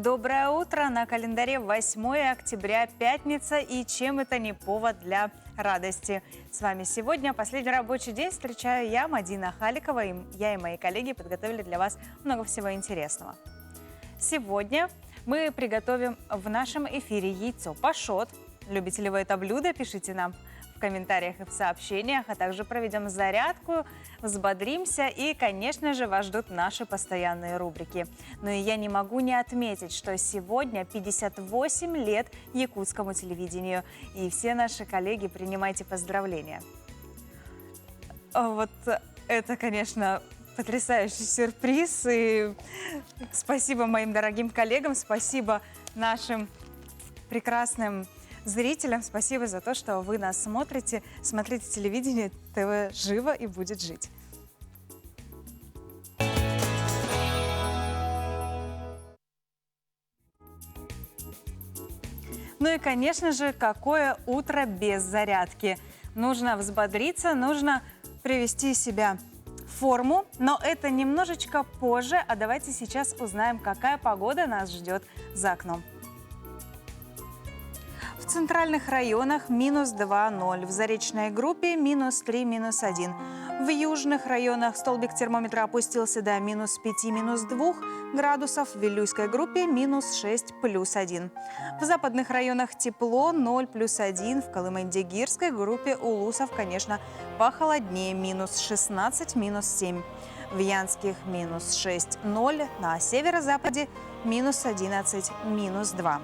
Доброе утро! На календаре 8 октября, пятница, и чем это не повод для радости. С вами сегодня последний рабочий день. Встречаю я, Мадина Халикова, и я и мои коллеги подготовили для вас много всего интересного. Сегодня мы приготовим в нашем эфире яйцо пашот. Любите ли вы это блюдо? Пишите нам в комментариях и в сообщениях, а также проведем зарядку, взбодримся и, конечно же, вас ждут наши постоянные рубрики. Но и я не могу не отметить, что сегодня 58 лет якутскому телевидению. И все наши коллеги, принимайте поздравления. Вот это, конечно, потрясающий сюрприз. И спасибо моим дорогим коллегам, спасибо нашим прекрасным зрителям, спасибо за то, что вы нас смотрите. Смотрите телевидение, ТВ живо и будет жить. Ну и, конечно же, какое утро без зарядки. Нужно взбодриться, нужно привести себя в форму, но это немножечко позже. А давайте сейчас узнаем, какая погода нас ждет за окном. В центральных районах -2,0, в заречной группе -3, -1. В южных районах столбик термометра опустился до -5, -2 градусов, в Вилюйской группе -6, +1. В западных районах тепло, 0, +1, в Колымын-Дегирской группе Улусов, конечно, похолоднее, -16, -7. В Янских -6, 0, на северо-западе -11, -2.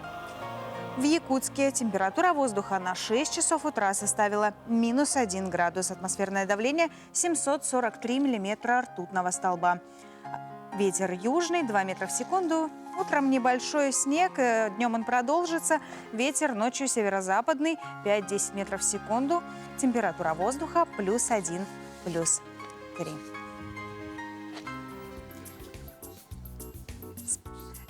В Якутске температура воздуха на 6 часов утра составила -1 градус. Атмосферное давление 743 миллиметра ртутного столба. Ветер южный 2 метра в секунду. Утром небольшой снег, днем он продолжится. Ветер ночью северо-западный 5-10 метров в секунду. Температура воздуха +1, +3.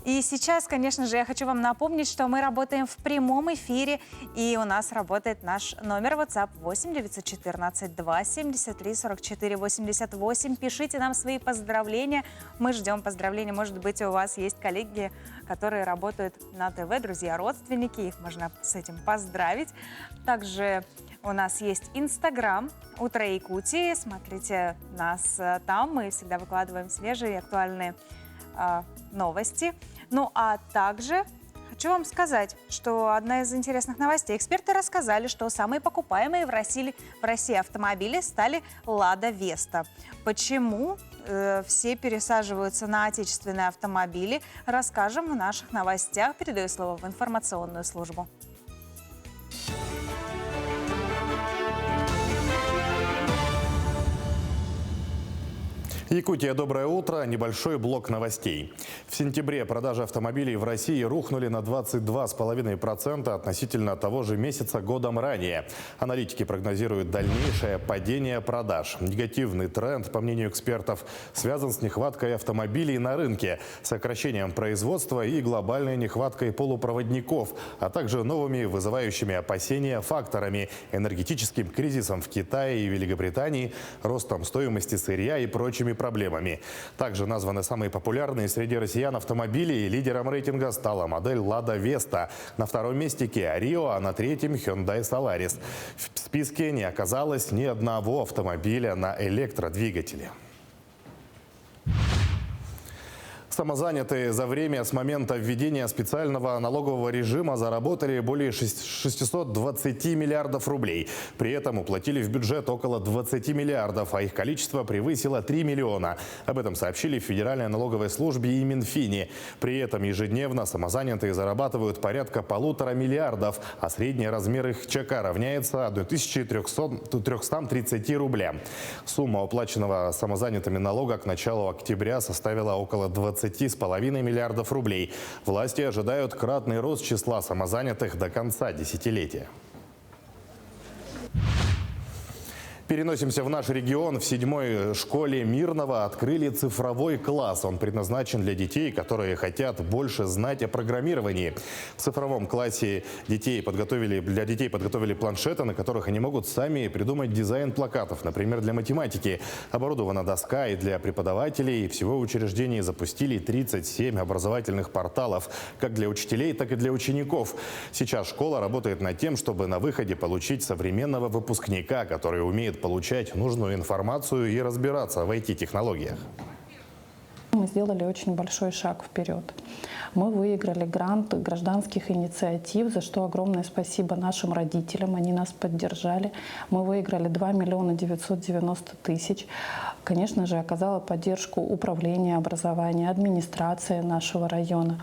И сейчас, конечно же, я хочу вам напомнить, что мы работаем в прямом эфире, и у нас работает наш номер WhatsApp 8 914 273 44 88. Пишите нам свои поздравления, мы ждем поздравлений. Может быть, у вас есть коллеги, которые работают на ТВ, друзья, родственники, их можно с этим поздравить. Также у нас есть Инстаграм «Утро Якутии», смотрите нас там, мы всегда выкладываем свежие и актуальные новости. Ну а также хочу вам сказать, что одна из интересных новостей. Эксперты рассказали, что самые покупаемые в России автомобили стали «Лада Веста». Почему все пересаживаются на отечественные автомобили, расскажем в наших новостях. Передаю слово в информационную службу. Якутия, доброе утро. Небольшой блок новостей. В сентябре продажи автомобилей в России рухнули на 22,5% относительно того же месяца годом ранее. Аналитики прогнозируют дальнейшее падение продаж. Негативный тренд, по мнению экспертов, связан с нехваткой автомобилей на рынке, сокращением производства и глобальной нехваткой полупроводников, а также новыми вызывающими опасения факторами: энергетическим кризисом в Китае и Великобритании, ростом стоимости сырья и прочими проблемами. Также названы самые популярные среди россиян автомобили. Лидером рейтинга стала модель «Лада Веста». На втором месте Kia Rio, а на третьем Hyundai Solaris. В списке не оказалось ни одного автомобиля на электродвигателе. Самозанятые за время с момента введения специального налогового режима заработали более 620 миллиардов рублей. При этом уплатили в бюджет около 20 миллиардов, а их количество превысило 3 миллиона. Об этом сообщили в Федеральной налоговой службе и Минфине. При этом ежедневно самозанятые зарабатывают порядка 1,5 миллиардов, а средний размер их чека равняется 1330 рублям. Сумма уплаченного самозанятыми налога к началу октября составила около 20,5 миллиардов рублей. Власти ожидают кратный рост числа самозанятых до конца десятилетия. Переносимся в наш регион. В 7-й школе Мирного открыли цифровой класс. Он предназначен для детей, которые хотят больше знать о программировании. В цифровом классе для детей подготовили планшеты, на которых они могут сами придумать дизайн плакатов, например, для математики. Оборудована доска и для преподавателей. Всего в учреждении запустили 37 образовательных порталов, как для учителей, так и для учеников. Сейчас школа работает над тем, чтобы на выходе получить современного выпускника, который умеет получать нужную информацию и разбираться в IT-технологиях. Мы сделали очень большой шаг вперед. Мы выиграли грант гражданских инициатив, за что огромное спасибо нашим родителям, они нас поддержали. Мы выиграли 2 990 000. Конечно же, оказала поддержку управление образования, администрация нашего района.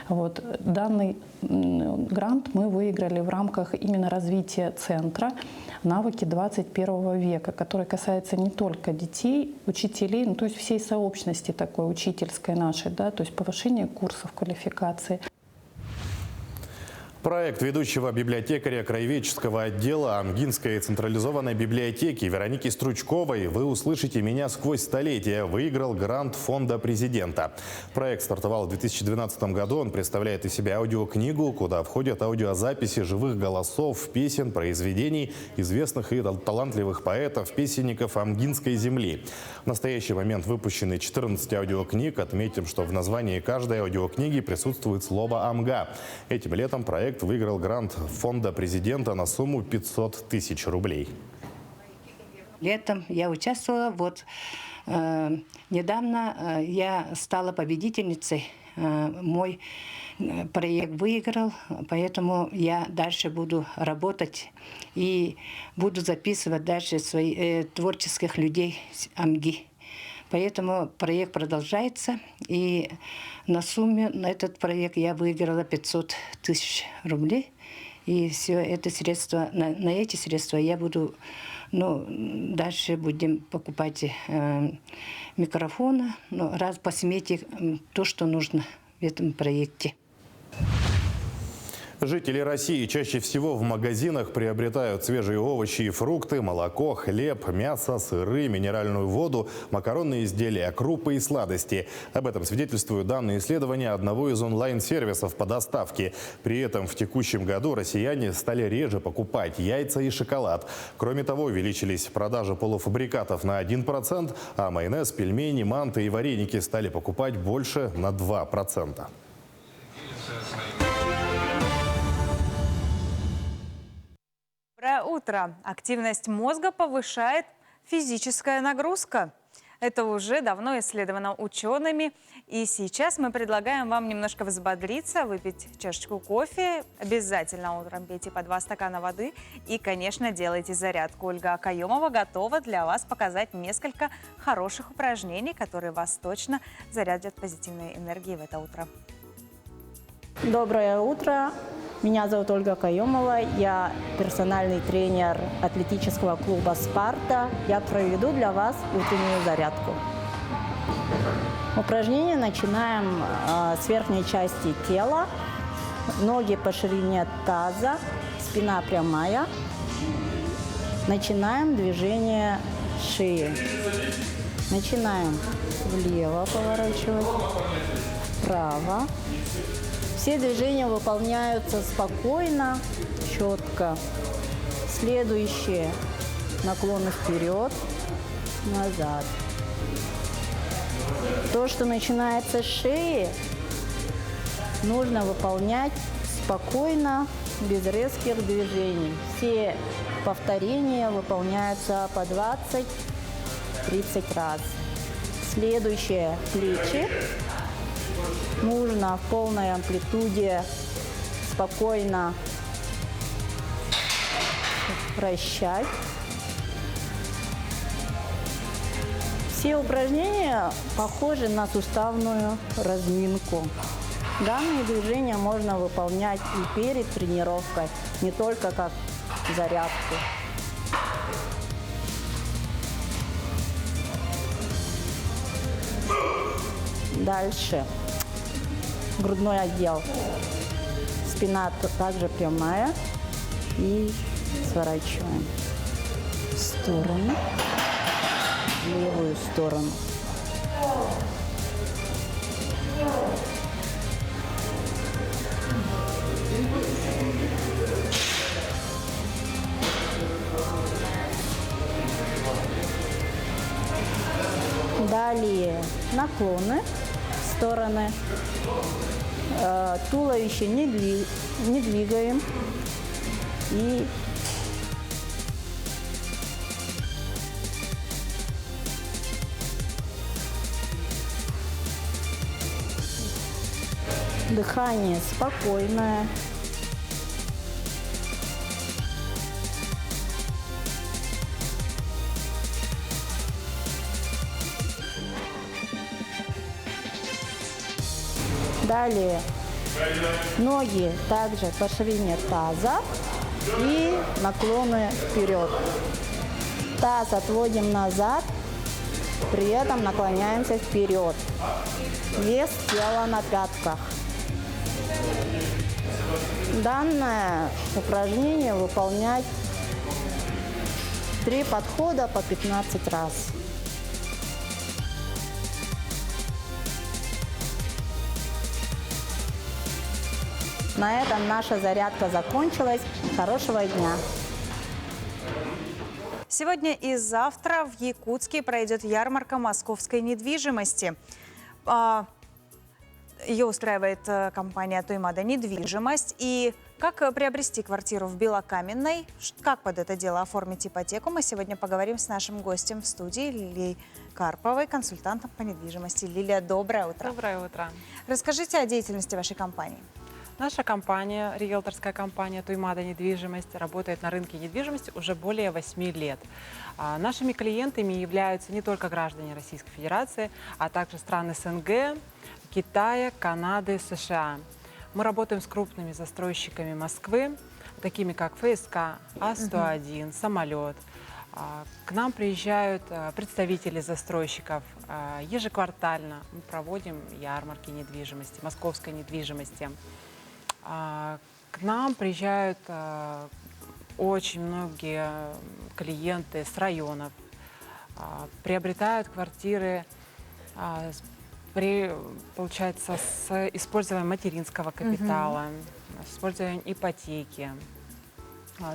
Вот. Данный грант мы выиграли в рамках именно развития центра «Навыки 21 века», который касается не только детей, учителей, то есть всей сообщности такой учительской нашей, то есть повышение курсов квалификации. Проект ведущего библиотекаря краеведческого отдела Амгинской централизованной библиотеки Вероники Стручковой «Вы услышите меня сквозь столетия» выиграл грант Фонда президента. Проект стартовал в 2012 году. Он представляет из себя аудиокнигу, куда входят аудиозаписи живых голосов, песен, произведений известных и талантливых поэтов, песенников Амгинской земли. В настоящий момент выпущены 14 аудиокниг. Отметим, что в названии каждой аудиокниги присутствует слово «Амга». Этим летом проект выиграл грант Фонда президента на сумму 500 000 рублей. Летом я участвовала. Недавно я стала победительницей. Мой проект выиграл, поэтому я дальше буду работать и буду записывать дальше своих творческих людей с Амги. Поэтому проект продолжается, и на сумме на этот проект я выиграла 500 000 рублей. И все это средства, на эти средства я буду, дальше будем покупать микрофоны, раз по смете то, что нужно в этом проекте. Жители России чаще всего в магазинах приобретают свежие овощи и фрукты, молоко, хлеб, мясо, сыры, минеральную воду, макаронные изделия, крупы и сладости. Об этом свидетельствуют данные исследования одного из онлайн-сервисов по доставке. При этом в текущем году россияне стали реже покупать яйца и шоколад. Кроме того, увеличились продажи полуфабрикатов на 1%, а майонез, пельмени, манты и вареники стали покупать больше на 2%. Доброе утро. Активность мозга повышает физическая нагрузка. Это уже давно исследовано учеными. И сейчас мы предлагаем вам немножко взбодриться, выпить чашечку кофе. Обязательно утром пейте по 2 стакана воды. И, конечно, делайте зарядку. Ольга Каюмова готова для вас показать несколько хороших упражнений, которые вас точно зарядят позитивной энергией в это утро. Доброе утро. Меня зовут Ольга Каюмова. Я персональный тренер атлетического клуба «Спарта». Я проведу для вас утреннюю зарядку. Упражнение начинаем с верхней части тела. Ноги по ширине таза, спина прямая. Начинаем движение шеи. Начинаем влево поворачивать, вправо. Все движения выполняются спокойно, четко. Следующие наклоны вперед, назад. То, что начинается с шеи, нужно выполнять спокойно, без резких движений. Все повторения выполняются по 20-30 раз. Следующее – плечи. Нужно в полной амплитуде спокойно вращать. Все упражнения похожи на суставную разминку. Данные движения можно выполнять и перед тренировкой, не только как зарядку. Дальше. Грудной отдел. Спина также прямая. И сворачиваем. в сторону, в левую сторону. Далее наклоны в стороны. Туловище не двигаем. И дыхание спокойное. Далее ноги также по ширине таза и наклоны вперед. Таз отводим назад, при этом наклоняемся вперед. Вес тела на пятках. Данное упражнение выполнять 3 подхода по 15 раз. На этом наша зарядка закончилась. Хорошего дня! Сегодня и завтра в Якутске пройдет ярмарка московской недвижимости. Ее устраивает компания «Туймада Недвижимость». И как приобрести квартиру в Белокаменной, как под это дело оформить ипотеку, мы сегодня поговорим с нашим гостем в студии Лилией Карповой, консультантом по недвижимости. Лилия, доброе утро. Доброе утро. Расскажите о деятельности вашей компании. Наша компания, риэлторская компания «Туймада Недвижимость», работает на рынке недвижимости уже более 8 лет. Нашими клиентами являются не только граждане Российской Федерации, а также стран СНГ, Китая, Канады, США. Мы работаем с крупными застройщиками Москвы, такими как ФСК, А101, «Самолет». К нам приезжают представители застройщиков ежеквартально. Мы проводим ярмарки недвижимости, московской недвижимости. К нам приезжают очень многие клиенты с районов, приобретают квартиры, получается, с использованием материнского капитала, с использованием ипотеки,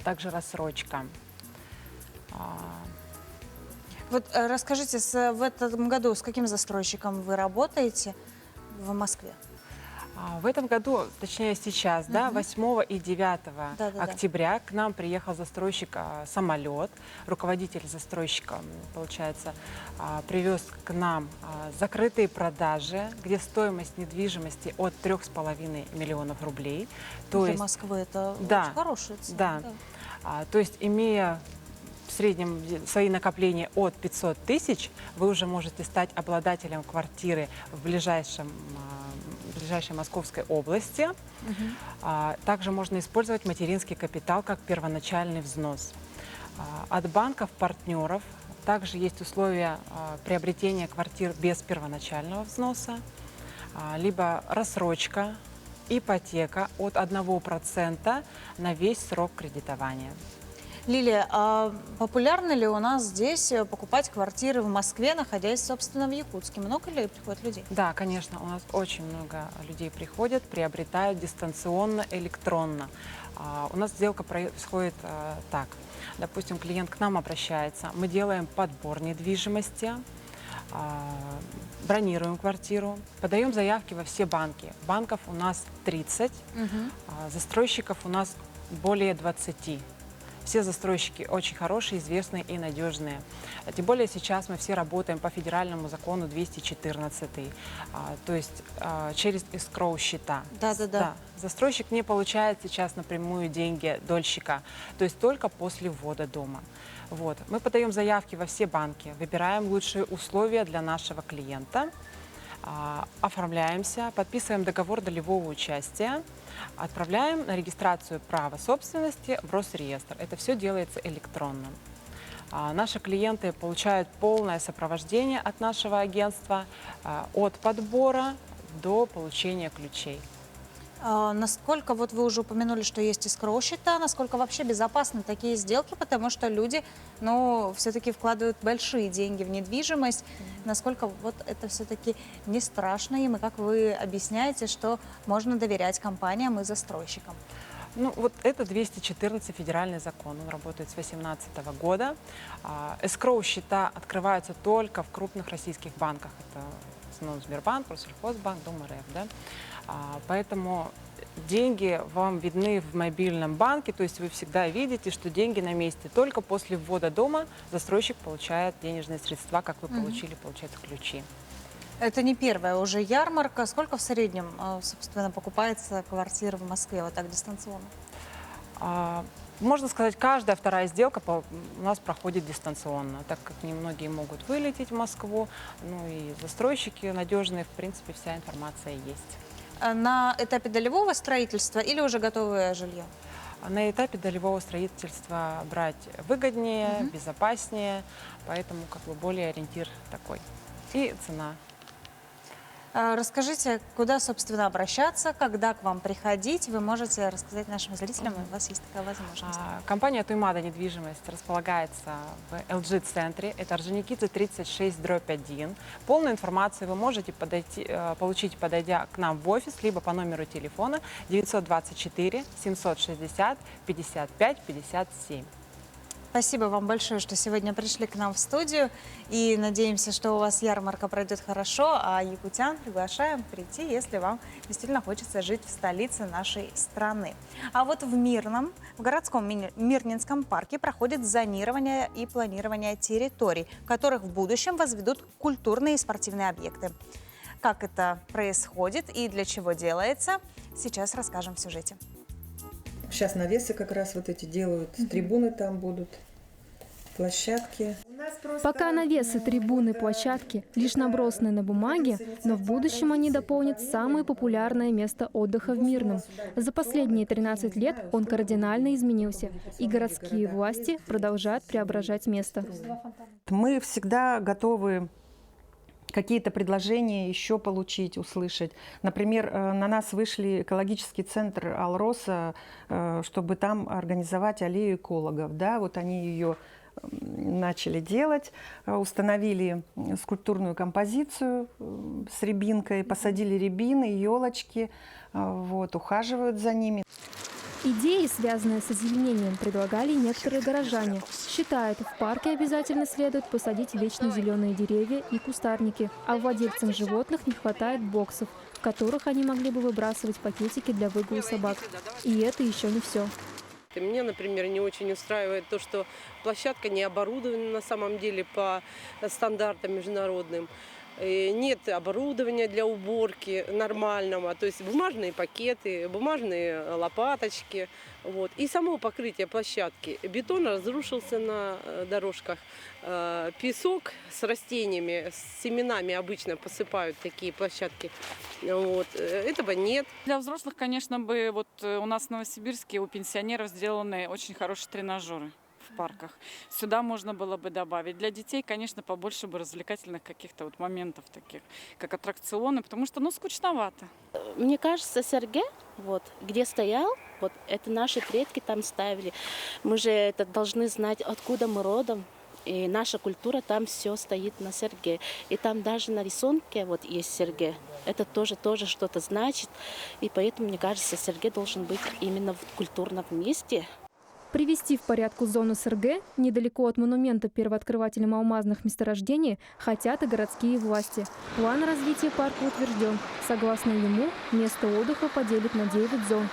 также рассрочка. Вот расскажите, в этом году с каким застройщиком вы работаете в Москве? В этом году, точнее сейчас, 8 и 9 октября к нам приехал застройщик «Самолет». Руководитель застройщика, получается, привез к нам закрытые продажи, где стоимость недвижимости от 3,5 миллионов рублей. Для Москвы это очень хорошая цена. Да. То есть, имея в среднем свои накопления от 500 тысяч, вы уже можете стать обладателем квартиры в ближайшей Московской области. Также можно использовать материнский капитал как первоначальный взнос. От банков-партнеров также есть условия приобретения квартир без первоначального взноса, либо рассрочка, ипотека от 1% на весь срок кредитования. Лилия, а популярно ли у нас здесь покупать квартиры в Москве, находясь, собственно, в Якутске? Много ли приходит людей? Да, конечно, у нас очень много людей приходят, приобретают дистанционно, электронно. У нас сделка происходит так. Допустим, клиент к нам обращается, мы делаем подбор недвижимости, бронируем квартиру, подаем заявки во все банки. Банков у нас 30, застройщиков у нас более 20. Все застройщики очень хорошие, известные и надежные. Тем более сейчас мы все работаем по федеральному закону 214, то есть через эскроу счета. Да. Застройщик не получает сейчас напрямую деньги дольщика, то есть только после ввода дома. Вот. Мы подаем заявки во все банки, выбираем лучшие условия для нашего клиента, оформляемся, подписываем договор долевого участия, отправляем на регистрацию права собственности в Росреестр. Это все делается электронно. Наши клиенты получают полное сопровождение от нашего агентства от подбора до получения ключей. Насколько, вот вы уже упомянули, что есть escrow счета, насколько вообще безопасны такие сделки, потому что люди, ну, все-таки вкладывают большие деньги в недвижимость. Насколько вот это все-таки не страшно им, и как вы объясняете, что можно доверять компаниям и застройщикам? Ну, вот это 214 федеральный закон, он работает с 2018 года. Эскроу-счета открываются только в крупных российских банках. Это в основном Сбербанк, Россельхозбанк, Дом РФ, да? Поэтому деньги вам видны в мобильном банке, то есть вы всегда видите, что деньги на месте. Только после ввода дома застройщик получает денежные средства, как вы получили, получается, ключи. Это не первая уже ярмарка. Сколько в среднем, собственно, покупается квартира в Москве вот так дистанционно? Можно сказать, каждая вторая сделка у нас проходит дистанционно, так как немногие могут вылететь в Москву. Ну и застройщики надежные, в принципе, вся информация есть. На этапе долевого строительства или уже готовое жилье? На этапе долевого строительства брать выгоднее, безопаснее, поэтому как бы более ориентир такой. И цена. Расскажите, куда, собственно, обращаться, когда к вам приходить. Вы можете рассказать нашим зрителям, у вас есть такая возможность. Компания «Туймада недвижимость» располагается в LG-центре. Это Орджоникидзе 36/1. Полную информацию вы можете получить, подойдя к нам в офис, либо по номеру телефона 924 760 55 57. Спасибо вам большое, что сегодня пришли к нам в студию. И надеемся, что у вас ярмарка пройдет хорошо, а якутян приглашаем прийти, если вам действительно хочется жить в столице нашей страны. А вот в городском Мирнинском парке проходит зонирование и планирование территорий, в которых в будущем возведут культурные и спортивные объекты. Как это происходит и для чего делается, сейчас расскажем в сюжете. Сейчас навесы как раз вот эти делают, трибуны там будут, площадки. Пока навесы, трибуны, площадки лишь набросаны на бумаге, но в будущем они дополнят самое популярное место отдыха в Мирном. За последние 13 лет он кардинально изменился, и городские власти продолжают преображать место. Мы всегда готовы какие-то предложения еще получить, услышать. Например, на нас вышли экологический центр Алроса, чтобы там организовать аллею экологов. Да, вот они ее начали делать, установили скульптурную композицию с рябинкой, посадили рябины, елочки, вот, ухаживают за ними. Идеи, связанные с озеленением, предлагали некоторые горожане. Считают, в парке обязательно следует посадить вечно зеленые деревья и кустарники, а владельцам животных не хватает боксов, в которых они могли бы выбрасывать пакетики для выгула собак. И это еще не все. Мне, например, не очень устраивает то, что площадка не оборудована на самом деле по стандартам международным. Нет оборудования для уборки нормального, то есть бумажные пакеты, бумажные лопаточки. Вот. И само покрытие площадки. Бетон разрушился на дорожках. Песок с растениями, с семенами обычно посыпают такие площадки. Вот. Этого нет. Для взрослых, конечно, бы вот у нас в Новосибирске у пенсионеров сделаны очень хорошие тренажеры в парках. Сюда можно было бы добавить. Для детей, конечно, побольше бы развлекательных каких-то вот моментов таких, как аттракционы, потому что, ну, скучновато. Мне кажется, Сергей, вот, где стоял, вот, это наши предки там ставили. Мы же это должны знать, откуда мы родом. И наша культура, там все стоит на Сергее. И там даже на рисунке вот есть Сергей. Это тоже что-то значит. И поэтому, мне кажется, Сергей должен быть именно в культурном месте. Привести в порядку зону СРГ недалеко от монумента первооткрывателям алмазных месторождений хотят и городские власти. План развития парка утвержден. Согласно ему, место отдыха поделят на 9 зон.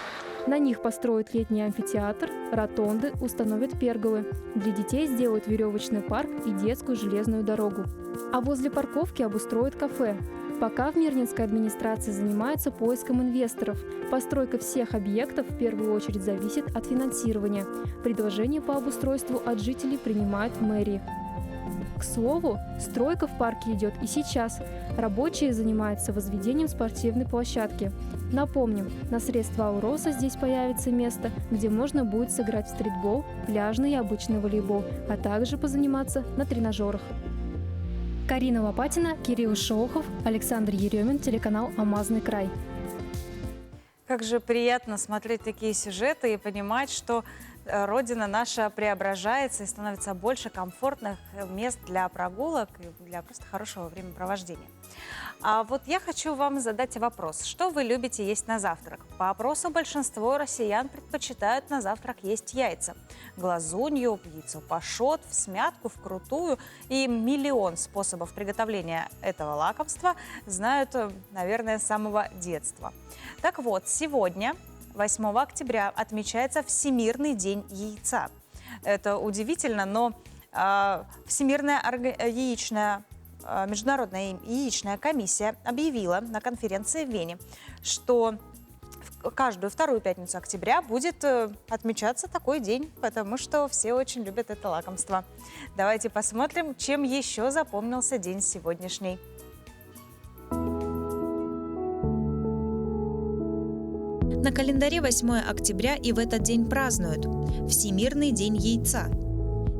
На них построят летний амфитеатр, ротонды, установят перголы. Для детей сделают веревочный парк и детскую железную дорогу. А возле парковки обустроят кафе. Пока в Мирнинской администрации занимаются поиском инвесторов. Постройка всех объектов в первую очередь зависит от финансирования. Предложения по обустройству от жителей принимают в мэрии. К слову, стройка в парке идет и сейчас. Рабочие занимаются возведением спортивной площадки. Напомним, на средства Алроса здесь появится место, где можно будет сыграть в стритбол, пляжный и обычный волейбол, а также позаниматься на тренажерах. Карина Лопатина, Кирилл Шолохов, Александр Еремин, телеканал «Алмазный край». Как же приятно смотреть такие сюжеты и понимать, что Родина наша преображается и становится больше комфортных мест для прогулок и для просто хорошего времяпровождения. А вот я хочу вам задать вопрос. Что вы любите есть на завтрак? По опросу большинство россиян предпочитают на завтрак есть яйца. Глазунью, яйцо пашот, всмятку, вкрутую и миллион способов приготовления этого лакомства знают, наверное, с самого детства. Так вот, сегодня, 8 октября, отмечается Всемирный день яйца. Это удивительно, но Международная яичная комиссия объявила на конференции в Вене, что каждую вторую пятницу октября будет отмечаться такой день, потому что все очень любят это лакомство. Давайте посмотрим, чем еще запомнился день сегодняшний. На календаре 8 октября и в этот день празднуют Всемирный день яйца,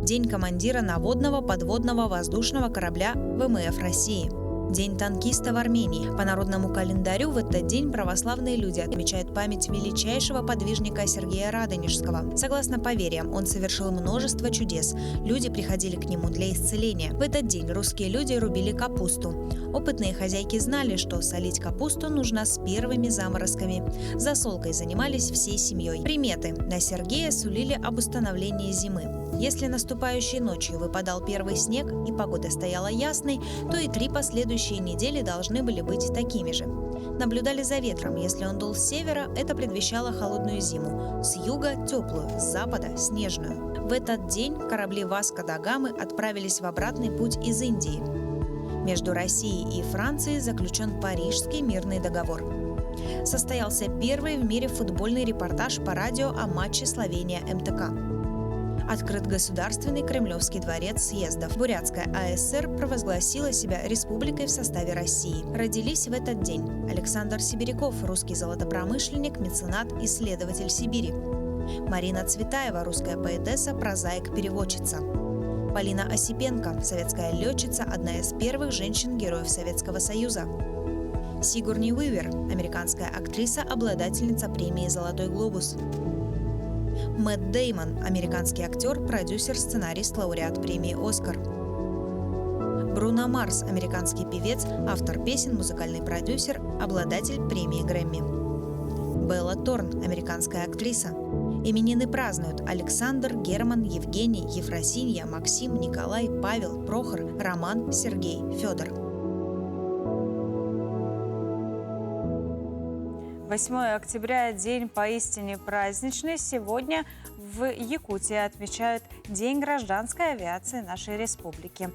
День командира наводного, подводного, воздушного корабля ВМФ России, День танкиста в Армении. По народному календарю в этот день православные люди отмечают память величайшего подвижника Сергия Радонежского. Согласно поверьям, он совершил множество чудес. Люди приходили к нему для исцеления. В этот день русские люди рубили капусту. Опытные хозяйки знали, что солить капусту нужно с первыми заморозками. Засолкой занимались всей семьей. Приметы на Сергея сулили об установлении зимы. Если наступающей ночью выпадал первый снег и погода стояла ясной, то и 3 последующие недели должны были быть такими же. Наблюдали за ветром. Если он дул с севера, это предвещало холодную зиму. С юга – теплую, с запада – снежную. В этот день корабли Васко да Гамы отправились в обратный путь из Индии. Между Россией и Францией заключен Парижский мирный договор. Состоялся первый в мире футбольный репортаж по радио о матче Словения-МТК. Открыт Государственный Кремлевский дворец съездов. Бурятская АСР провозгласила себя республикой в составе России. Родились в этот день Александр Сибиряков, русский золотопромышленник, меценат, исследователь Сибири. Марина Цветаева, русская поэтесса, прозаик, переводчица. Полина Осипенко, советская летчица, одна из первых женщин-героев Советского Союза. Сигурни Уивер, американская актриса, обладательница премии «Золотой глобус». Мэтт Дэймон, американский актер, продюсер, сценарист, лауреат премии «Оскар». Бруно Марс, американский певец, автор песен, музыкальный продюсер, обладатель премии Грэмми. Белла Торн, американская актриса. Именины празднуют Александр, Герман, Евгений, Ефросинья, Максим, Николай, Павел, Прохор, Роман, Сергей, Федор. 8 октября – день поистине праздничный. Сегодня в Якутии отмечают День гражданской авиации нашей республики.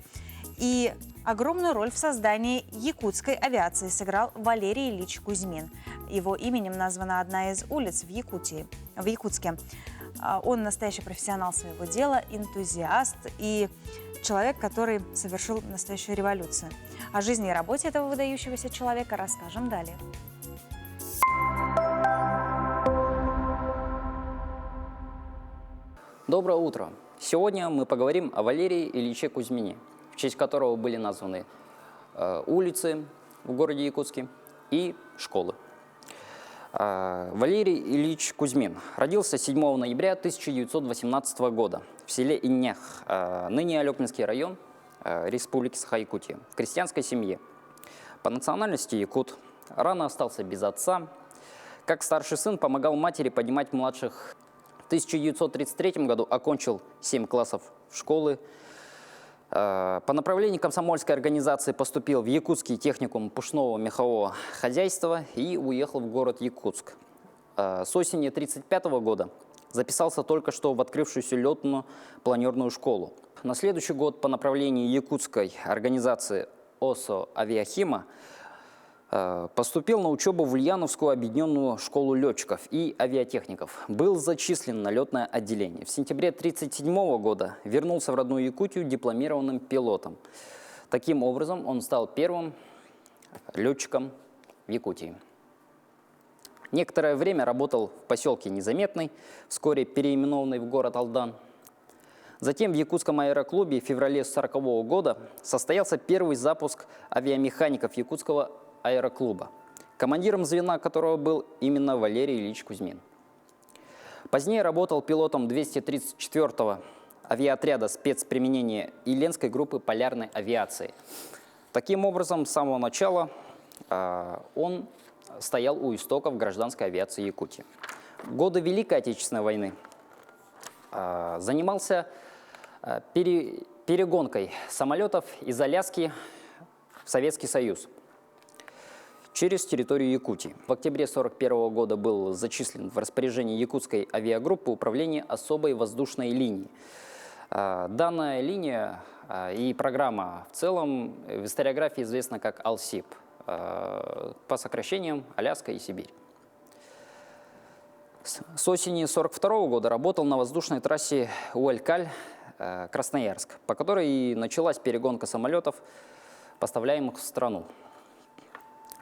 И огромную роль в создании якутской авиации сыграл Валерий Ильич Кузьмин. Его именем названа одна из улиц в Якутске. Он настоящий профессионал своего дела, энтузиаст и человек, который совершил настоящую революцию. О жизни и работе этого выдающегося человека расскажем далее. Доброе утро! Сегодня мы поговорим о Валерии Ильиче Кузьмине, в честь которого были названы улицы в городе Якутске и школы. Валерий Ильич Кузьмин родился 7 ноября 1918 года в селе Иннях, ныне Алекминский район Республики Саха-Якутия, в крестьянской семье. По национальности якут, рано остался без отца. Как старший сын помогал матери поднимать младших. В 1933 году окончил 7 классов школы. По направлению комсомольской организации поступил в Якутский техникум пушного мехового хозяйства и уехал в город Якутск. С осени 1935 года записался только что в открывшуюся летную планерную школу. На следующий год по направлению якутской организации ОСО «Авиахима» поступил на учебу в Ульяновскую объединенную школу летчиков и авиатехников. Был зачислен на летное отделение. В сентябре 1937 года вернулся в родную Якутию дипломированным пилотом. Таким образом, он стал первым летчиком в Якутии. Некоторое время работал в поселке Незаметный, вскоре переименованный в город Алдан. Затем в Якутском аэроклубе в феврале 1940 года состоялся первый запуск авиамехаников Якутского аэроклуба. командиром звена которого был именно Валерий Ильич Кузьмин. Позднее работал пилотом 234-го авиаотряда спецприменения Иленской группы полярной авиации. Таким образом, с самого начала он стоял у истоков гражданской авиации Якутии. В годы Великой Отечественной войны занимался перегонкой самолетов из Аляски в Советский Союз через территорию Якутии. В октябре 1941 года был зачислен в распоряжение Якутской авиагруппы управления особой воздушной линии. Данная линия и программа в целом в историографии известна как АЛСИП, по сокращениям Аляска и Сибирь. С осени 1942 года работал на воздушной трассе Уэлькаль-Красноярск, по которой и началась перегонка самолетов, поставляемых в страну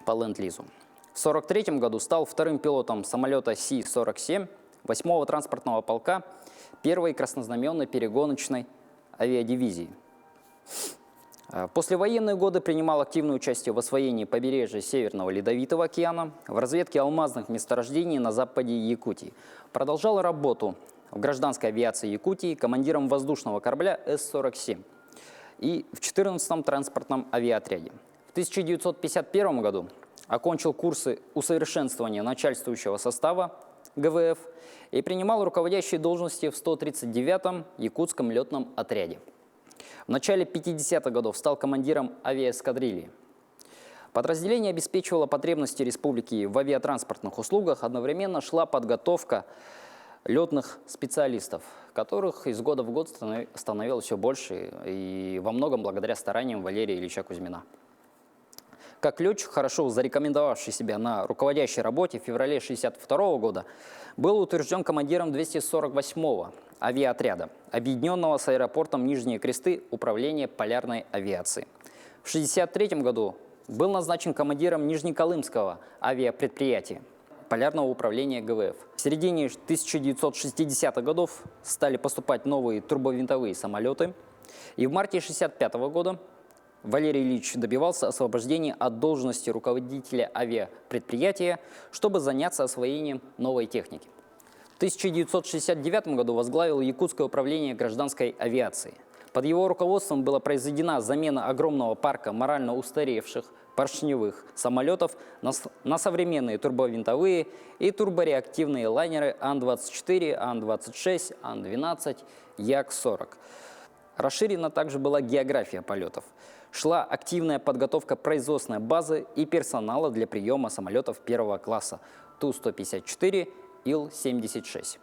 по ленд-лизу. В 1943 году стал вторым пилотом самолета Си-47 8-го транспортного полка 1-й краснознаменной перегоночной авиадивизии. В послевоенные годы принимал активное участие в освоении побережья Северного Ледовитого океана, в разведке алмазных месторождений на западе Якутии. Продолжал работу в гражданской авиации Якутии командиром воздушного корабля С-47 и в 14-м транспортном авиаотряде. В 1951 году окончил курсы усовершенствования начальствующего состава ГВФ и принимал руководящие должности в 139-м Якутском летном отряде. В начале 50-х годов стал командиром авиаэскадрильи. Подразделение обеспечивало потребности республики в авиатранспортных услугах, одновременно шла подготовка летных специалистов, которых из года в год становилось все больше, и во многом благодаря стараниям Валерия Ильича Кузьмина. Как летчик, хорошо зарекомендовавший себя на руководящей работе, в феврале 1962 года был утвержден командиром 248-го авиаотряда, объединенного с аэропортом Нижние Кресты управления полярной авиации. В 1963 году был назначен командиром Нижнеколымского авиапредприятия полярного управления ГВФ. В середине 1960-х годов стали поступать новые турбовинтовые самолеты, и в марте 1965 года Валерий Ильич добивался освобождения от должности руководителя авиапредприятия, чтобы заняться освоением новой техники. В 1969 году возглавил Якутское управление гражданской авиации. Под его руководством была произведена замена огромного парка морально устаревших поршневых самолетов на современные турбовинтовые и турбореактивные лайнеры Ан-24, Ан-26, Ан-12, Як-40. Расширена также была география полетов. Шла активная подготовка производственной базы и персонала для приема самолетов первого класса Ту-154, Ил-76.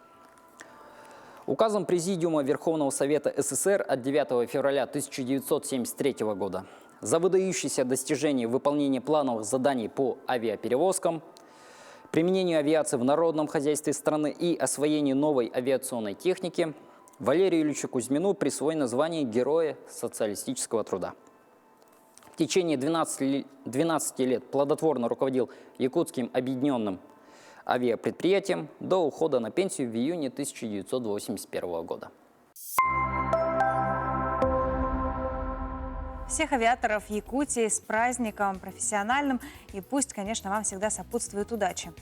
Указом Президиума Верховного Совета СССР от 9 февраля 1973 года за выдающиеся достижения в выполнении плановых заданий по авиаперевозкам, применению авиации в народном хозяйстве страны и освоению новой авиационной техники Валерию Ильичу Кузьмину присвоено звание Героя социалистического труда. В течение 12 лет плодотворно руководил Якутским объединенным авиапредприятием до ухода на пенсию в июне 1981 года. Всех авиаторов Якутии с праздником профессиональным, и пусть, конечно, вам всегда сопутствует удача.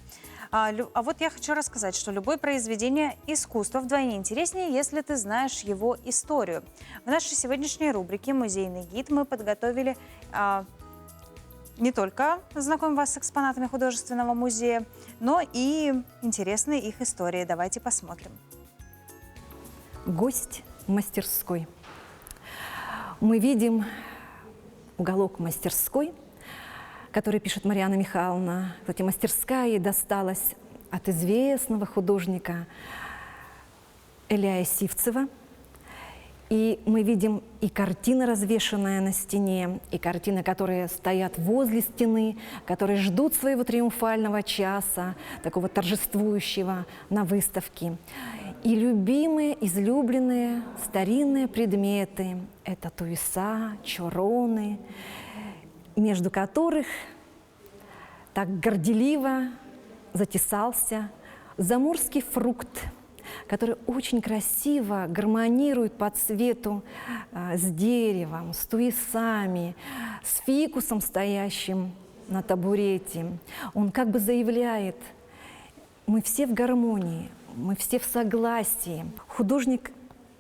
А вот я хочу рассказать, что любое произведение искусства вдвойне интереснее, если ты знаешь его историю. В нашей сегодняшней рубрике «Музейный гид» мы подготовили не только знакомим вас с экспонатами художественного музея, но и интересные их истории. Давайте посмотрим. Гость мастерской. Мы видим уголок мастерской, который пишет Марьяна Михайловна. Кстати, мастерская ей досталась от известного художника Илья Сивцева. И мы видим и картины, развешанные на стене, и картины, которые стоят возле стены, которые ждут своего триумфального часа, такого торжествующего на выставке. И любимые, излюбленные старинные предметы – это туиса, чороны, между которых так горделиво затесался заморский фрукт, который очень красиво гармонирует по цвету с деревом, с туисами, с фикусом стоящим на табурете. Он как бы заявляет: мы все в гармонии, мы все в согласии. Художник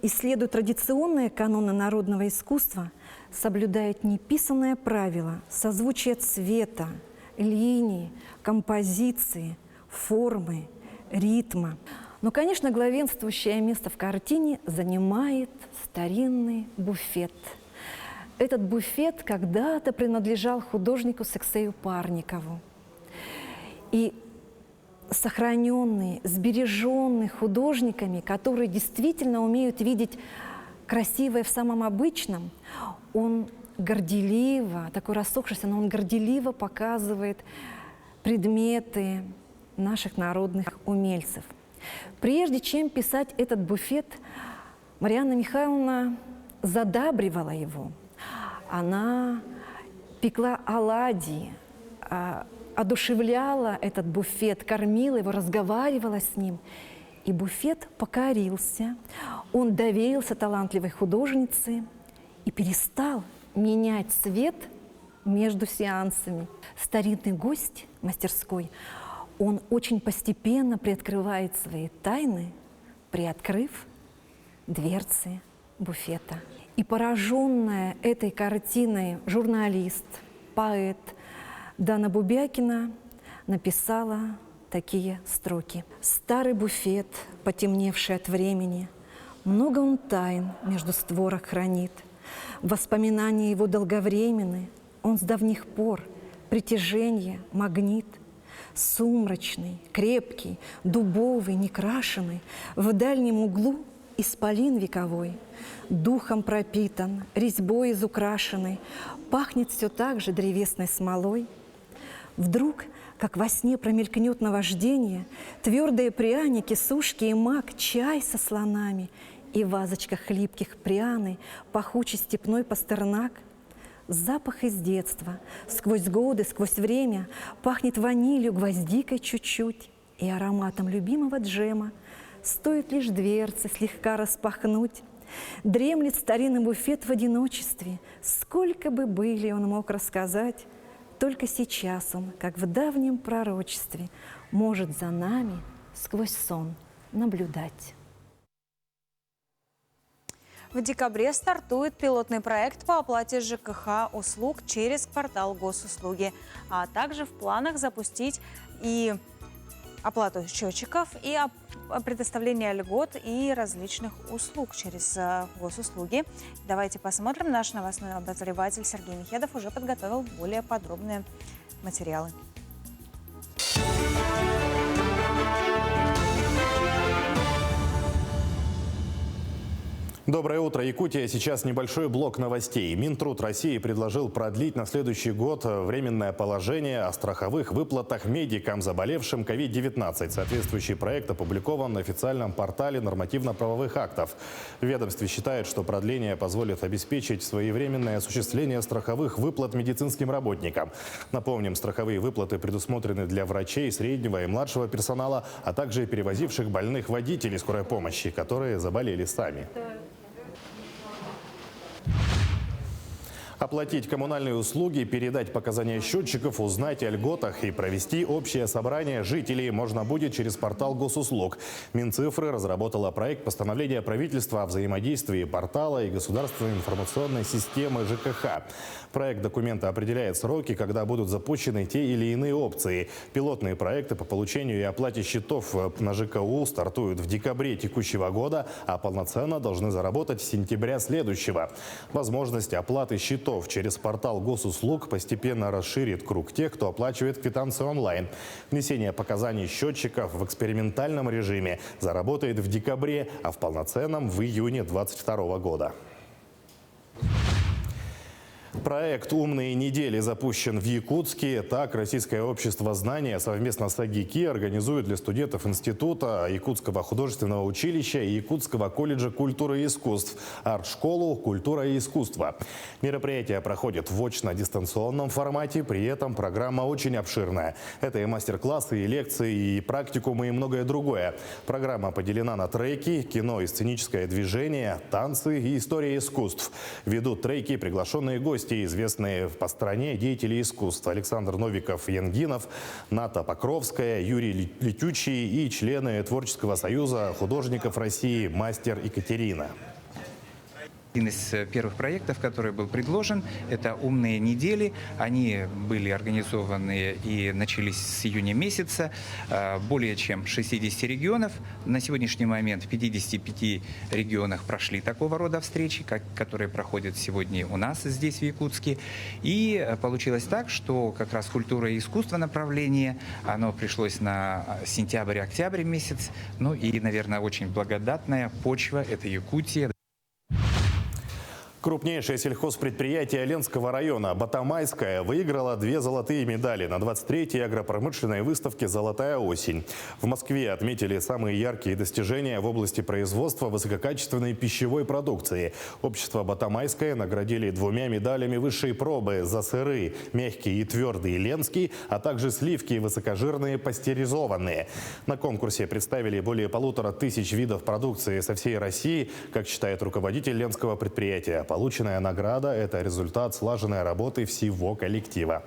исследует традиционные каноны народного искусства, соблюдает неписанное правило созвучия цвета, линий, композиции, формы, ритма. Но, конечно, главенствующее место в картине занимает старинный буфет. Этот буфет когда-то принадлежал художнику Сексею Парникову. И сохраненный, сбереженный художниками, которые действительно умеют видеть красивое в самом обычном, он горделиво, такой рассохшийся, но он горделиво показывает предметы наших народных умельцев. Прежде чем писать этот буфет, Марианна Михайловна задабривала его. Она пекла оладьи, одушевляла этот буфет, кормила его, разговаривала с ним. И буфет покорился, он доверился талантливой художнице и перестал менять цвет между сеансами. Старинный гость мастерской, он очень постепенно приоткрывает свои тайны, приоткрыв дверцы буфета. И пораженная этой картиной журналист, поэт Дана Бубякина написала такие строки. «Старый буфет, потемневший от времени, много он тайн между створок хранит. Воспоминания его долговременны, он с давних пор притяжение, магнит. Сумрачный, крепкий, дубовый, некрашенный, в дальнем углу исполин вековой, духом пропитан, резьбой изукрашенный, пахнет все так же древесной смолой. Вдруг, как во сне промелькнет наваждение, твердые пряники, сушки и мак, чай со слонами и в вазочках хлипких пряный, пахучий степной пастернак. Запах из детства, сквозь годы, сквозь время, пахнет ванилью, гвоздикой чуть-чуть и ароматом любимого джема. Стоит лишь дверцы слегка распахнуть. Дремлет старинный буфет в одиночестве. Сколько бы были он мог рассказать, только сейчас он, как в давнем пророчестве, может за нами сквозь сон наблюдать. В декабре стартует пилотный проект по оплате ЖКХ услуг через портал госуслуги, а также в планах запустить и оплату счетчиков, и предоставление льгот и различных услуг через госуслуги. Давайте посмотрим. Наш новостной обозреватель Сергей Михедов уже подготовил более подробные материалы. Доброе утро, Якутия. Сейчас небольшой блок новостей. Минтруд России предложил продлить на следующий год временное положение о страховых выплатах медикам, заболевшим COVID-19. Соответствующий проект опубликован на официальном портале нормативно-правовых актов. В ведомстве считают, что продление позволит обеспечить своевременное осуществление страховых выплат медицинским работникам. Напомним, страховые выплаты предусмотрены для врачей, среднего и младшего персонала, а также перевозивших больных водителей скорой помощи, которые заболели сами. Оплатить коммунальные услуги, передать показания счетчиков, узнать о льготах и провести общее собрание жителей можно будет через портал госуслуг. Минцифры разработала проект постановления правительства о взаимодействии портала и государственной информационной системы ЖКХ. Проект документа определяет сроки, когда будут запущены те или иные опции. Пилотные проекты по получению и оплате счетов на ЖКУ стартуют в декабре текущего года, а полноценно должны заработать с сентября следующего. Возможность оплаты счетов через портал госуслуг постепенно расширит круг тех, кто оплачивает квитанции онлайн. Внесение показаний счетчиков в экспериментальном режиме заработает в декабре, а в полноценном в июне 2022 года. Проект «Умные недели» запущен в Якутске. Так, Российское общество знания совместно с АГИКИ организует для студентов института, Якутского художественного училища и Якутского колледжа культуры и искусств арт-школу «Культура и искусство». Мероприятие проходит в очно-дистанционном формате, при этом программа очень обширная. Это и мастер-классы, и лекции, и практикумы, и многое другое. Программа поделена на треки: кино и сценическое движение, танцы и история искусств. Ведут треки приглашенные гости. гости, известные по стране деятели искусства: Александр Новиков-Янгинов, Ната Покровская, Юрий Летючий и члены Творческого союза художников России «Мастер Екатерина». Один из первых проектов, который был предложен, это «Умные недели». Они были организованы и начались с июня месяца. Более чем 60 регионов. На сегодняшний момент в 55 регионах прошли такого рода встречи, которые проходят сегодня у нас здесь, в Якутске. И получилось так, что как раз культура и искусство направление, оно пришлось на сентябрь-октябрь месяц. Ну и, наверное, очень благодатная почва – это Якутия. Крупнейшее сельхозпредприятие Ленского района Батамайское выиграло 2 золотые медали на 23-й агропромышленной выставке «Золотая осень». В Москве отметили самые яркие достижения в области производства высококачественной пищевой продукции. Общество Батамайское наградили 2 медалями высшей пробы за сыры мягкий и твердый ленский, а также сливки высокожирные пастеризованные. На конкурсе представили более 1500 видов продукции со всей России. Как считает руководитель ленского предприятия, полученная награда – это результат слаженной работы всего коллектива.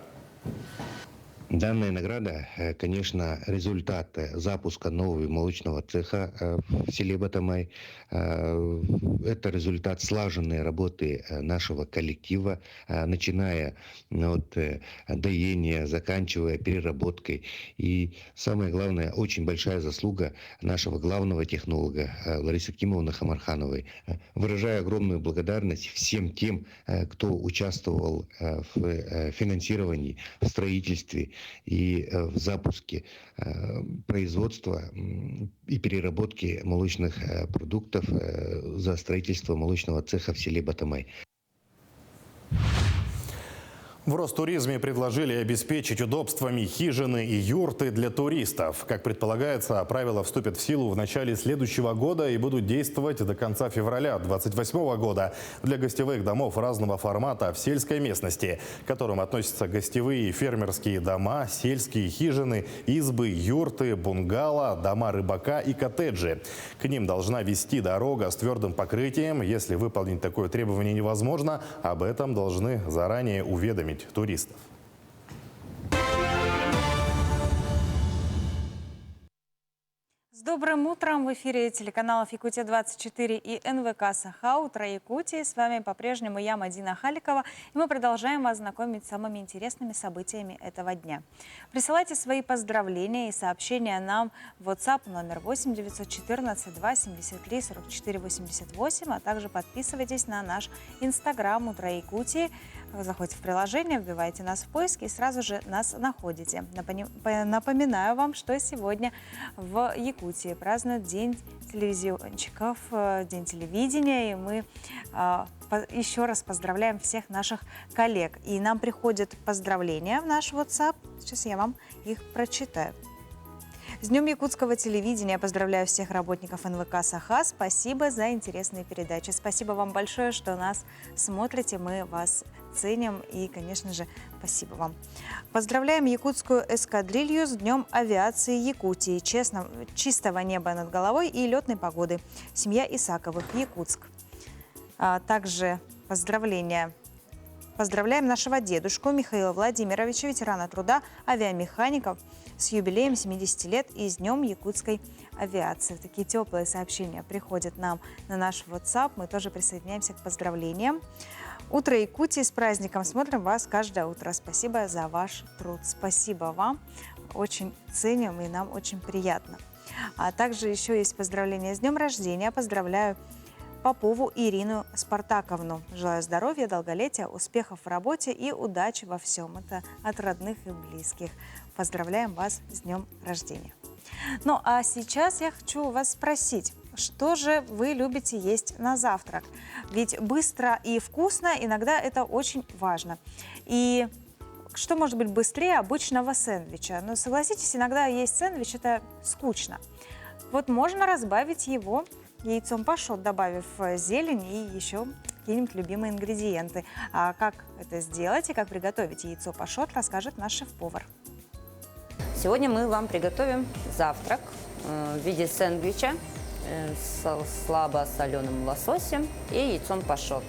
Данная награда, конечно, результат запуска нового молочного цеха в селе Батамай. Это результат слаженной работы нашего коллектива, начиная от доения, заканчивая переработкой. И самое главное, очень большая заслуга нашего главного технолога Ларисы Кимовны Хамархановой. Выражаю огромную благодарность всем тем, кто участвовал в финансировании, в строительстве и в запуске производства и переработки молочных продуктов за строительство молочного цеха в селе Батамай. В Ростуризме предложили обеспечить удобствами хижины и юрты для туристов. Как предполагается, правила вступят в силу в начале следующего года и будут действовать до конца февраля 2028 года для гостевых домов разного формата в сельской местности, к которым относятся гостевые и фермерские дома, сельские хижины, избы, юрты, бунгало, дома рыбака и коттеджи. К ним должна вести дорога с твердым покрытием. Если выполнить такое требование невозможно, об этом должны заранее уведомить туристов. С добрым утром! В эфире телеканалов «Якутия-24» и НВК «Саха. Утро Якутии». С вами по-прежнему я, Мадина Халикова. И мы продолжаем вас знакомить с самыми интересными событиями этого дня. Присылайте свои поздравления и сообщения нам в WhatsApp номер 8 914 273 44 88, а также подписывайтесь на наш Инстаграм «Утро Якутии». Заходите в приложение, вбивайте нас в поиск и сразу же нас находите. Напоминаю вам, что сегодня в Якутии празднуют День телевизионщиков, День телевидения. И мы еще раз поздравляем всех наших коллег. И нам приходят поздравления в наш WhatsApp. Сейчас я вам их прочитаю. С Днем якутского телевидения поздравляю всех работников НВК «Саха». Спасибо за интересные передачи. Спасибо вам большое, что нас смотрите. Мы вас ценим и, конечно же, спасибо вам. Поздравляем якутскую эскадрилью с Днем авиации Якутии, чистого неба над головой и летной погоды. Семья Исаковых, Якутск. Также поздравляем нашего дедушку Михаила Владимировича, ветерана труда, авиамехаников, с юбилеем 70 лет и с Днем якутской авиации. Такие теплые сообщения приходят нам на наш WhatsApp. Мы тоже присоединяемся к поздравлениям. Утро Якутии с праздником. Смотрим вас каждое утро. Спасибо за ваш труд. Спасибо вам. Очень ценим и нам очень приятно. А также еще есть поздравления с днем рождения. Поздравляю Попову Ирину Спартаковну. Желаю здоровья, долголетия, успехов в работе и удачи во всем. Это от родных и близких. Поздравляем вас с днем рождения. Ну а сейчас я хочу вас спросить, что же вы любите есть на завтрак? Ведь быстро и вкусно иногда это очень важно. И что может быть быстрее обычного сэндвича? Но согласитесь, иногда есть сэндвич, это скучно. Вот можно разбавить его яйцом пашот, добавив зелень и еще какие-нибудь любимые ингредиенты. А как это сделать и как приготовить яйцо пашот, расскажет наш шеф-повар. Сегодня мы вам приготовим завтрак в виде сэндвича с слабосоленым лососем и яйцом пашот.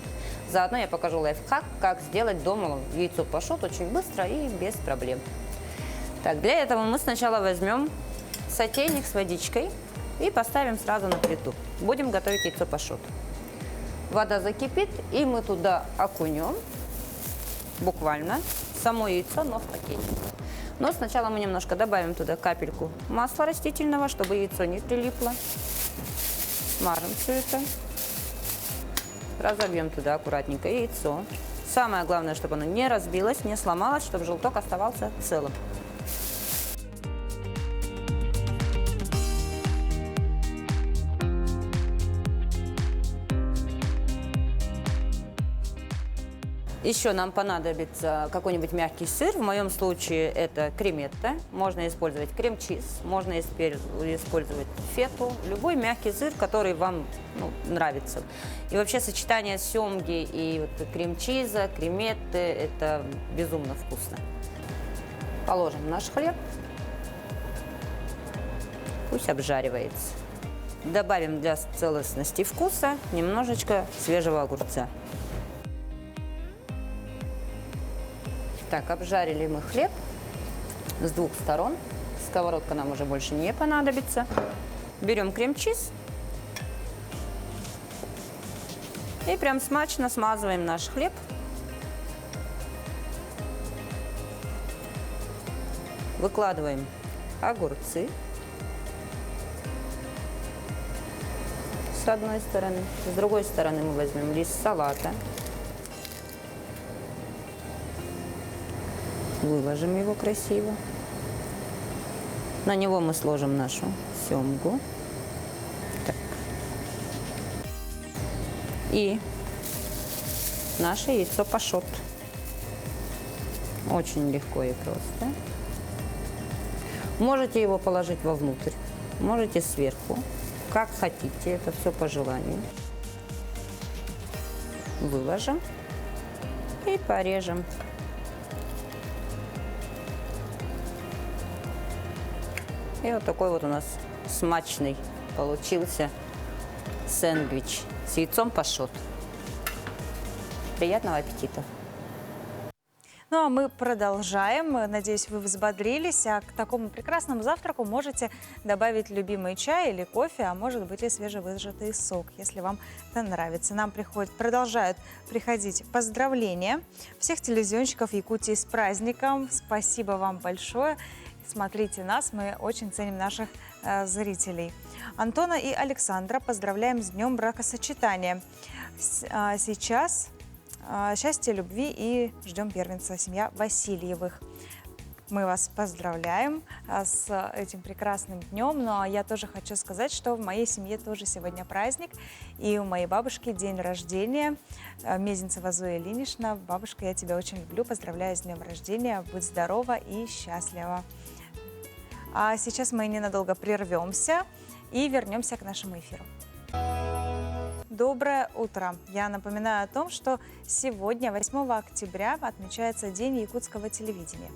Заодно я покажу лайфхак, как сделать дома яйцо пашот очень быстро и без проблем. Так, для этого мы сначала возьмем сотейник с водичкой и поставим сразу на плиту. Будем готовить яйцо пашот. Вода закипит, и мы туда окунем, буквально, само яйцо, но в пакете. Но сначала мы немножко добавим туда капельку масла растительного, чтобы яйцо не прилипло. Смажем все это. Разобьем туда аккуратненько яйцо. Самое главное, чтобы оно не разбилось, не сломалось, чтобы желток оставался целым. Еще нам понадобится какой-нибудь мягкий сыр. В моем случае это креметта. Можно использовать крем-чиз, можно использовать фету. Любой мягкий сыр, который вам нравится. И вообще сочетание семги и вот крем-чиза, креметты – это безумно вкусно. Положим наш хлеб. Пусть обжаривается. Добавим для целостности вкуса немножечко свежего огурца. Так, обжарили мы хлеб с двух сторон. Сковородка нам уже больше не понадобится. Берем крем-чиз и прям смачно смазываем наш хлеб. Выкладываем огурцы с одной стороны. С другой стороны мы возьмем лист салата. Выложим его красиво. На него мы сложим нашу семгу. Так. И наше яйцо пашот. Очень легко и просто. Можете его положить вовнутрь, можете сверху, как хотите, это все по желанию. Выложим и порежем. И вот такой вот у нас смачный получился сэндвич с яйцом пашот. Приятного аппетита! Ну а мы продолжаем. Надеюсь, вы взбодрились. А к такому прекрасному завтраку можете добавить любимый чай или кофе, а может быть и свежевыжатый сок, если вам это нравится. Нам продолжают приходить поздравления всех телевизионщиков Якутии с праздником. Спасибо вам большое. Смотрите нас, мы очень ценим наших зрителей. Антона и Александра поздравляем с днем бракосочетания. Сейчас счастья, любви и ждем первенца, семья Васильевых. Мы вас поздравляем с этим прекрасным днем. Ну а я тоже хочу сказать, что в моей семье тоже сегодня праздник. И у моей бабушки день рождения. Мезенцева Зоя Ильинична. Бабушка, я тебя очень люблю. Поздравляю с днем рождения. Будь здорова и счастлива. А сейчас мы ненадолго прервемся и вернемся к нашему эфиру. Доброе утро! Я напоминаю о том, что сегодня, 8 октября, отмечается День якутского телевидения.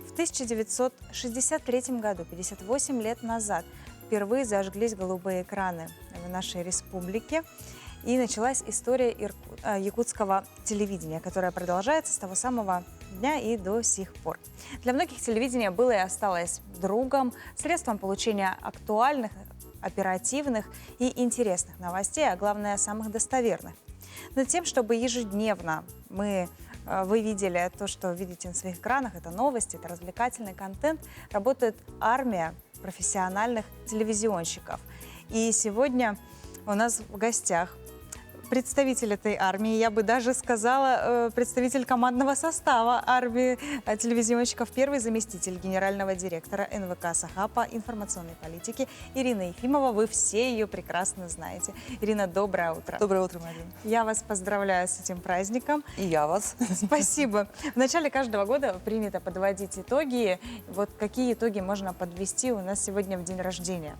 В 1963 году, 58 лет назад, впервые зажглись голубые экраны в нашей республике. И началась история якутского телевидения, которая продолжается с того самого дня и до сих пор. Для многих телевидение было и осталось другом, средством получения актуальных, оперативных и интересных новостей, а главное, самых достоверных. Над тем, чтобы ежедневно вы видели то, что видите на своих экранах, это новости, это развлекательный контент, работает армия профессиональных телевизионщиков. И сегодня у нас в гостях представитель этой армии, я бы даже сказала, представитель командного состава армии телевизионщиков, первый заместитель генерального директора НВК САХА по информационной политике Ирина Ефимова. Вы все ее прекрасно знаете. Ирина, доброе утро. Доброе утро, Марина. Я вас поздравляю с этим праздником. И я вас. Спасибо. В начале каждого года принято подводить итоги. Вот какие итоги можно подвести у нас сегодня в день рождения?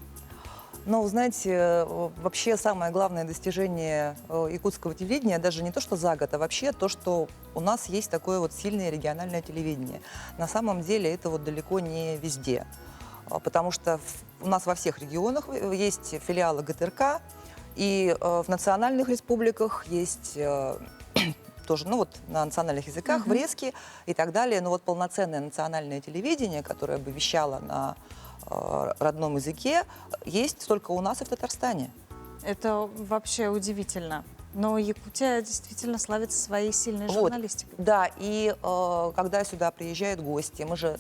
Но, знаете, вообще самое главное достижение якутского телевидения даже не то, что за год, а вообще то, что у нас есть такое вот сильное региональное телевидение. На самом деле это вот далеко не везде, потому что у нас во всех регионах есть филиалы ГТРК, и в национальных республиках есть тоже, ну вот на национальных языках, врезки и так далее. Но вот полноценное национальное телевидение, которое бы вещало на родном языке, есть только у нас и в Татарстане. Это вообще удивительно. Но Якутия действительно славится своей сильной журналистикой. Вот, да, и когда сюда приезжают гости, мы же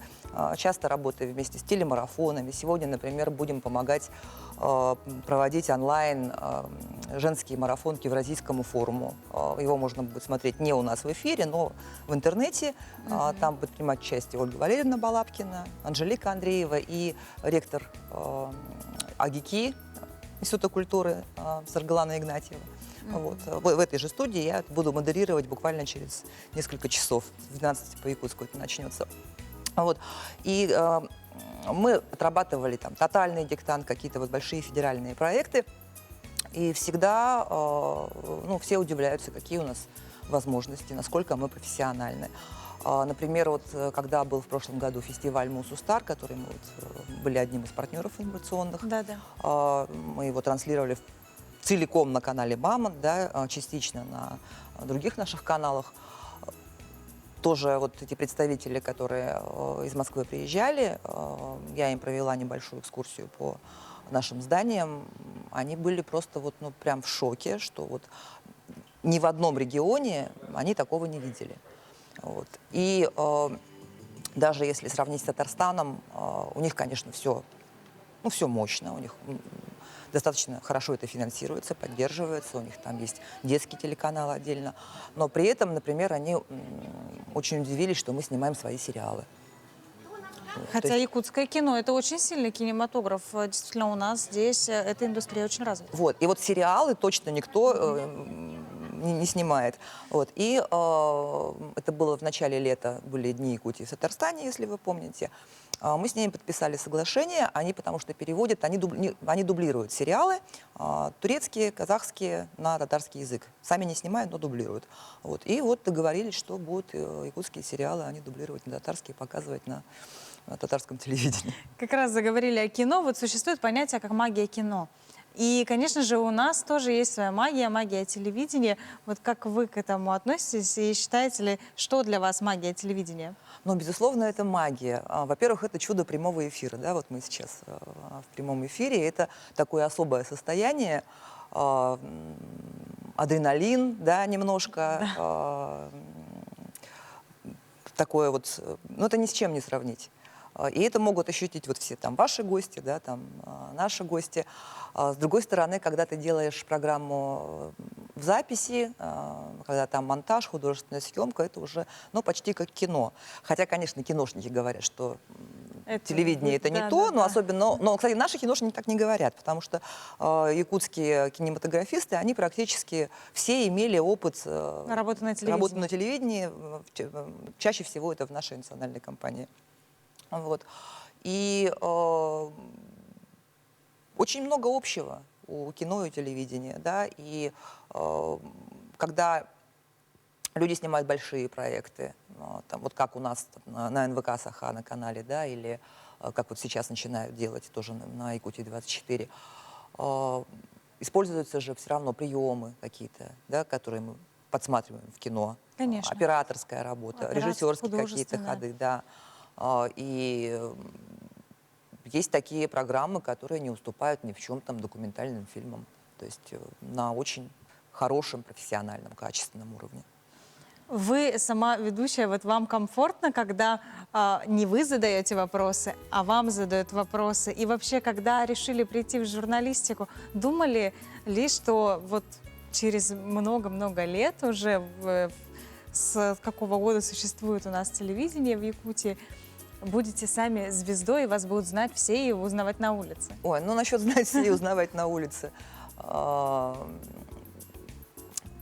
часто работаем вместе с телемарафонами. Сегодня, например, будем помогать проводить онлайн женские марафон к Евразийскому форуму. Его можно будет смотреть не у нас в эфире, но в интернете. Там будет принимать участие Ольга Валерьевна Балапкина, Анжелика Андреева и ректор АГИКИ Института культуры Саргалана Игнатьева. Вот. В этой же студии я буду модерировать буквально через несколько часов. В 12 по якутску это начнется. Вот. И мы отрабатывали там тотальный диктант, какие-то вот большие федеральные проекты. И всегда ну, все удивляются, какие у нас возможности, насколько мы профессиональны. Например, вот когда был в прошлом году фестиваль Мусустар, который мы вот, были одним из партнеров инновационных, мы его транслировали целиком на канале Мамонт, да, частично на других наших каналах. Тоже вот эти представители, которые из Москвы приезжали, я им провела небольшую экскурсию по нашим зданиям, они были просто вот, ну, прям в шоке, что вот ни в одном регионе они такого не видели. Вот. И даже если сравнить с Татарстаном, у них, конечно, все, ну, все мощно, у них достаточно хорошо это финансируется, поддерживается, у них там есть детский телеканал отдельно. Но при этом, например, они очень удивились, что мы снимаем свои сериалы. Хотя якутское кино – это очень сильный кинематограф. Действительно, у нас здесь эта индустрия очень развита. Вот. И вот сериалы точно никто не снимает. Вот. И это было в начале лета, были Дни Якутии в Татарстане, если вы помните. Мы с ними подписали соглашение, они, потому что переводят, они дублируют сериалы, турецкие, казахские на татарский язык. Сами не снимают, но дублируют. Вот. И вот договорились, что будут якутские сериалы, они дублировать на татарский, показывать на татарском телевидении. Как раз заговорили о кино, вот существует понятие как магия кино. И, конечно же, у нас тоже есть своя магия, магия телевидения. Вот как вы к этому относитесь и считаете ли, что для вас магия телевидения? Ну, безусловно, это магия. Во-первых, это чудо прямого эфира. Да? Вот мы сейчас в прямом эфире. Это такое особое состояние, адреналин, да, немножко. Такое вот, ну, это ни с чем не сравнить. И это могут ощутить вот все там ваши гости, да, там наши гости. С другой стороны, когда ты делаешь программу в записи, когда там монтаж, художественная съемка, это уже, ну, почти как кино. Хотя, конечно, киношники говорят, что телевидение это не то, но особенно, но, кстати, наши киношники так не говорят, потому что якутские кинематографисты, они практически все имели опыт работы на телевидении. Чаще всего это в нашей национальной компании. Вот. И очень много общего у кино и телевидения, да, и когда люди снимают большие проекты, там, вот как у нас на НВК Саха на канале, да, или как вот сейчас начинают делать тоже на Якутии 24, используются же все равно приемы какие-то, да, которые мы подсматриваем в кино. Конечно. Операторская работа, режиссерские какие-то ходы, да. И есть такие программы, которые не уступают ни в чем там документальным фильмам. То есть на очень хорошем, профессиональном, качественном уровне. Вы сама ведущая, вот вам комфортно, когда не вы задаете вопросы, а вам задают вопросы? И вообще, когда решили прийти в журналистику, думали ли, что вот через много-много лет уже, с какого года существует у нас телевидение в Якутии, будете сами звездой, и вас будут знать все и узнавать на улице? Ой, ну насчет знать все и узнавать на улице.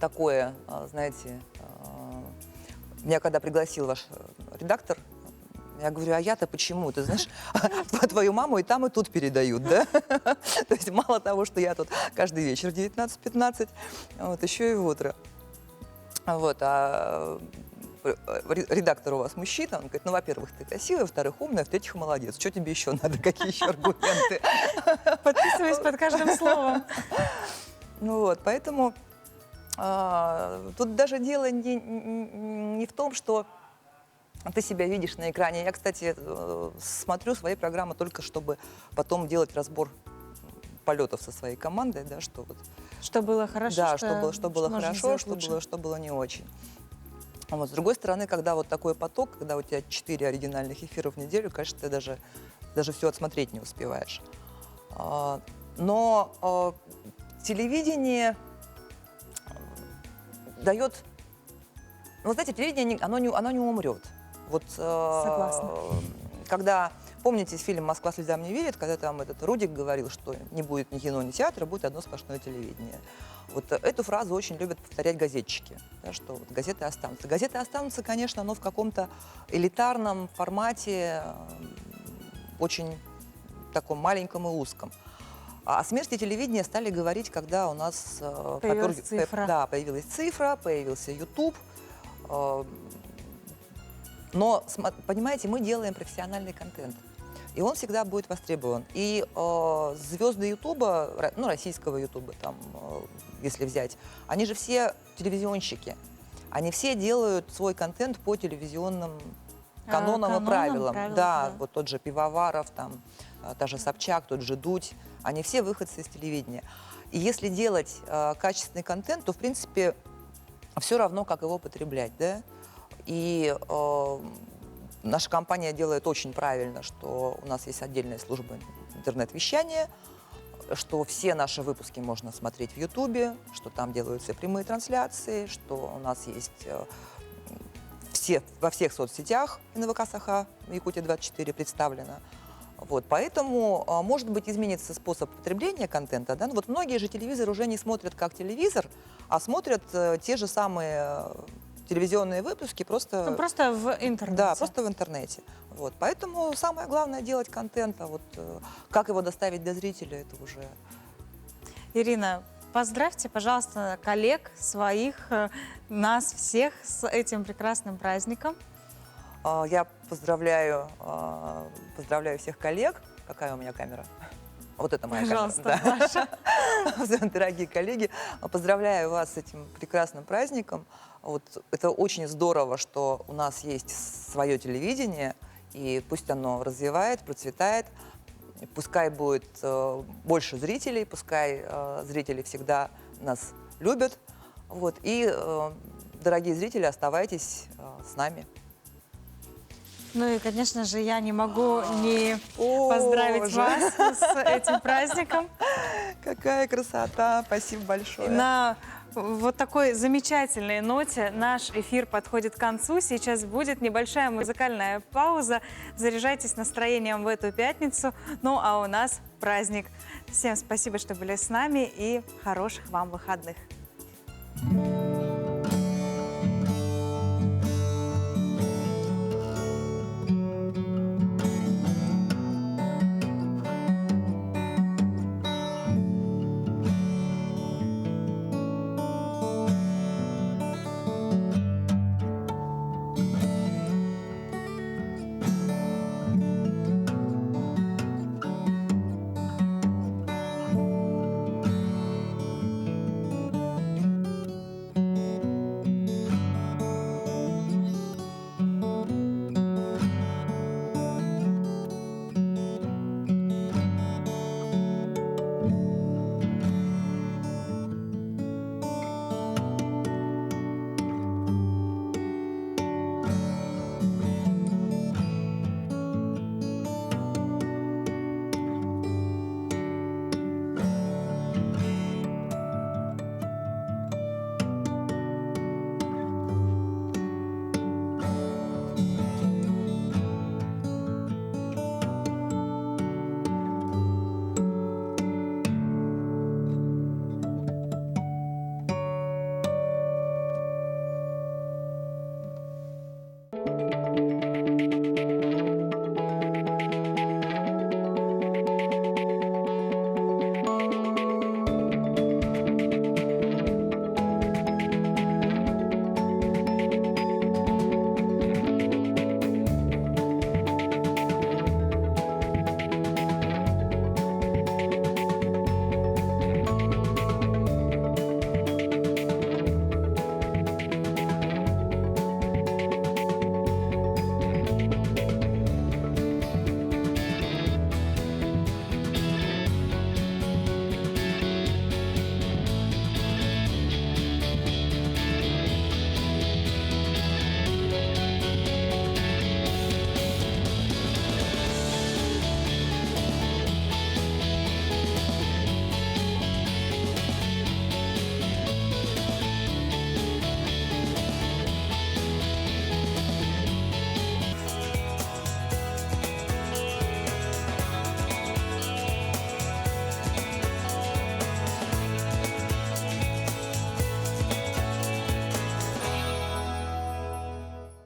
Такое, знаете, меня когда пригласил ваш редактор, я говорю, а я-то почему? Ты знаешь, твою маму и там, и тут передают, да? То есть мало того, что я тут каждый вечер в 19:15, вот, еще и в утро. Вот, а редактор у вас мужчина, он говорит, ну, во-первых, ты красивая, во-вторых, умная, в-третьих, молодец. Что тебе еще надо? Какие еще аргументы? Подписываюсь под каждым словом. Ну вот, поэтому Тут даже дело не в том, что ты себя видишь на экране. Я, кстати, смотрю свои программы только чтобы потом делать разбор полетов со своей командой, да, что вот. Что было хорошо, да, что было можно хорошо, сделать лучше. что было не очень. Вот. С другой стороны, когда вот такой поток, когда у тебя 4 оригинальных эфира в неделю, конечно, ты даже все отсмотреть не успеваешь. Но телевидение дает... Ну, знаете, телевидение, оно не умрет. Вот, Согласна. Когда, помните фильм «Москва слезам не верит», когда там этот Рудик говорил, что не будет ни кино, ни театра, будет одно сплошное телевидение. Вот эту фразу очень любят повторять газетчики, да, что вот газеты останутся. Газеты останутся, конечно, но в каком-то элитарном формате, очень таком маленьком и узком. О смерти телевидения стали говорить, когда у нас появилась цифра. Да, появилась цифра, появился YouTube. Но, понимаете, мы делаем профессиональный контент, и он всегда будет востребован. И звезды Ютуба, ну, российского Ютуба, там, если взять, они же все телевизионщики. Они все делают свой контент по телевизионным канонам и правилам. Да, вот тот же Пивоваров, там, та же Собчак, тот же Дудь. Они все выходцы из телевидения. И если делать качественный контент, то, в принципе, все равно, как его потреблять, да? И наша компания делает очень правильно, что у нас есть отдельная служба интернет-вещания, что все наши выпуски можно смотреть в Ютубе, что там делаются прямые трансляции, что у нас есть во всех соцсетях НВК Саха, Якутия-24 представлено. Вот, поэтому, может быть, изменится способ потребления контента. Да? Но вот многие же телевизоры уже не смотрят как телевизор, а смотрят те же самые телевизионные выпуски просто... Ну, просто в интернете. Да, просто в интернете. Вот, поэтому самое главное делать контент, а вот как его доставить до зрителя, это уже... Ирина, поздравьте, пожалуйста, коллег своих, нас всех с этим прекрасным праздником. Я поздравляю всех коллег. Какая у меня камера? Вот это моя Пожалуйста, камера. Да. Дорогие коллеги, поздравляю вас с этим прекрасным праздником. Вот, это очень здорово, что у нас есть свое телевидение, и пусть оно развивает, процветает. Пускай будет больше зрителей, пускай зрители всегда нас любят. Вот, и, дорогие зрители, оставайтесь с нами. Ну и, конечно же, я не могу не поздравить вас с этим праздником. Какая красота! Спасибо большое. На вот такой замечательной ноте наш эфир подходит к концу. Сейчас будет небольшая музыкальная пауза. Заряжайтесь настроением в эту пятницу. Ну а у нас праздник. Всем спасибо, что были с нами, и хороших вам выходных.